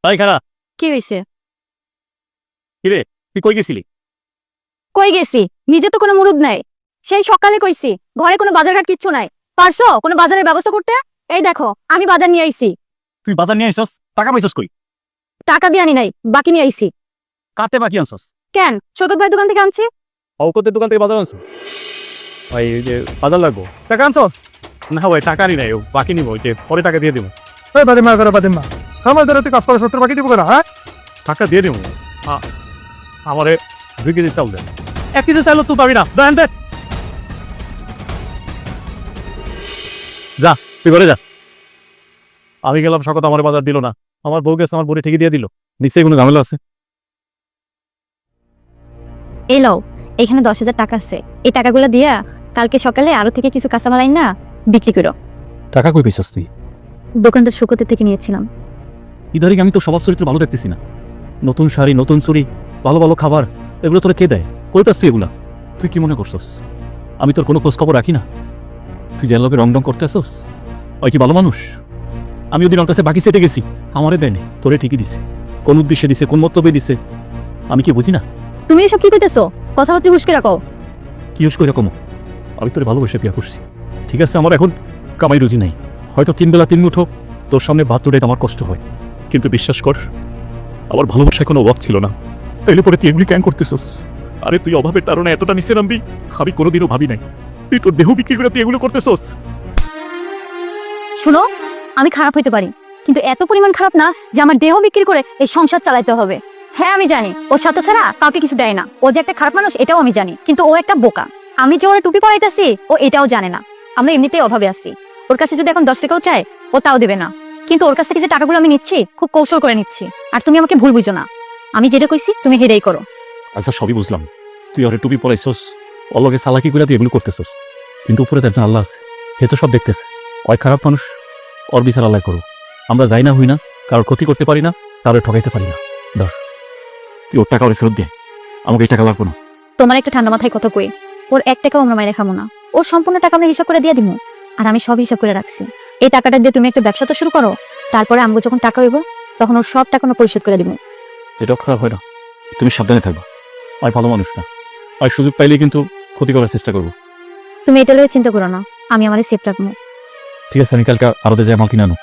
তাই খারা কি হয়েছে? কিরে তুই কই গেছিলি? কই গেছি? নিজে তো কোনো মুরুদ নাই। সেই সকালে কইছি ঘরে কোনো বাজারঘাট কিচ্ছু নাই, পারছো কোনো বাজারের ব্যবস্থা করতে? এই দেখো আমি বাজার নিয়ে আইছি। তুই বাজার নিয়ে আইছস, টাকা পাইছস কই? টাকা দিয়ে আনি নাই, বাকি নিয়ে আইছি। কাতে বাকি আনছস? কেন, ছোট ভাই দোকান থেকে আনছি। অকতের দোকান থেকে বাজার আনছো? ভাই এই যে বাজার লাগবো, টাকা আনছস? না ভাই টাকা নি নাই, বাকি নিব, ওই যে পরে টাকা দিয়ে দিব। এই বাদিমা করে বাদিমা সামাল ধরে তুই কাজ করে 70 বাকি দিব না? হ্যাঁ টাকা দিয়ে দিব। আমারে 2 কেজি চাল দেন। 1 কেজি চাইলো তুই পাবি না, দেন দে। যা তুই ঘরে যা। আমি গেলাম, শকত আমার বাজার দিল না। আমার বউ গেছে, আমার বউরে ঠিকই দিয়ে দিল। নিশ্চয়ই কোনো ঝামেলা আছে। এই লও, এখানে 10,000 টাকা আছে। এই টাকাগুলো দিয়া কালকে সকালে আরো থেকে কিছু কাঁচামাল আইন না বিক্রি করো। টাকা কই পেছস তুই? দোকানদার শুকোতে থেকে নিয়েছিলাম। ইদারিং আমি তো স্বভাব চরিত্র ভালো দেখতেছি না। নতুন শাড়ি, নতুন চুড়ি, ভালো ভালো খাবার, এগুলো তোরা কে দেয়? কই পাস তুই এগুলা? তুই কি মনে করছস আমি তোর কোনো খোঁজ খবর রাখি না? তুই যে লোকে রং রং করতে আসস, ওই কি ভালো মানুষ? আমি ওদিন ওর কাছে বাকি চেতে গেছি, আমারে দেয়নি, তোরে ঠিকই দিছে। কোন উদ্দেশ্যে দিছে, কোন মন্তব্যে দিছে, আমি কি বুঝি না? তুমি এসব কি কইতেছো? কথাবার্তা হুঁশকে রাখো। কি হুশ করে কমো? আমি তোরে ভালোবেসে বিয়া করছি, ঠিক আছে? আমার এখন কামাই রুজি নাই, হয়তো 3 বেলা 3 মুঠো তোর সামনে ভাত তুলে আমার কষ্ট হয়, কিন্তু বিশ্বাস কর আমার ভালোবাসায় কোনো অভাব ছিল না। তাইলে পরে তুই এগুলি কেন করতেছস? আরে তুই অভাবের তাড়না এতটা নিচে নামবি আমি কোনোদিনও ভাবি নাই। তুই তোর দেহ বিক্রি করে তুই এগুলো করতেছস। শুনো, আমি খারাপ হইতে পারি, কিন্তু এত পরিমাণ খারাপ না যে আমার দেহ বিক্রি করে এই সংসার চালাতে হবে। হ্যাঁ আমি জানি ওর সাথে ছাড়া কাউকে কিছু দেয় না, ও যে একটা খারাপ মানুষ এটাও আমি জানি, কিন্তু ও একটা বোকা। আমি যে ওর টুপি পরাইতেছি ও এটাও জানে না। আমরা এমনিতেই অভাবে আছি, ওর কাছে যদি এখন 10 টাকাও চায় ও তাও দেবে না। কিন্তু ওর কাছ থেকে যে টাকাগুলো আমি নিচ্ছি খুব কৌশল করে নিচ্ছি। আর তুমি আমাকে ভুল বুঝো না, আমি যেটা কইছি তুমি হেরেই করো। আচ্ছা সবই বুঝলাম, তুই ওরে টুপি পরাইছস, অলগে চালাকি করে তুই এগুলো করতেছস, কিন্তু উপরে তো একজন আল্লাহ আছে, হে তো সব দেখতেছে। ওই খারাপ মানুষ, ওর বিচার আল্লাহ করো। আমরা যাই না হই না, কারোর ক্ষতি করতে পারি না, কারোর ঠকাইতে পারি না। ধর তুই ওর টাকা ওরে ফেরত দে, আমাকে এই টাকা লাগবো না। তোমার একটা ঠান্ডা মাথায় কথা কই, ওর 1 টাকাও আমরা মাইরে খাবো না। ওর সম্পূর্ণ টাকা আমরা হিসাব করে দিয়ে দিব, আর আমি সব হিসাব করে রাখছি। এই টাকাটা দিয়ে তুমি একটা ব্যবসা তো শুরু করো, তারপরে আমগো যখন টাকা হইব তখন ওর সব টাকা আমরা পরিশোধ করে দিব। এটাও খারাপ হয় না, তুমি সাবধানে থাকবা। আমি ভালো মানুষ না, আমি সুযোগ পাইলে কিন্তু ক্ষতি করার চেষ্টা করবো। তুমি এটা লয়ে চিন্তা করো না, আমি আমারে সেফ রাখবো। ঠিক আছে, আমি কালকে আরো যাই মাল কিনে আনো।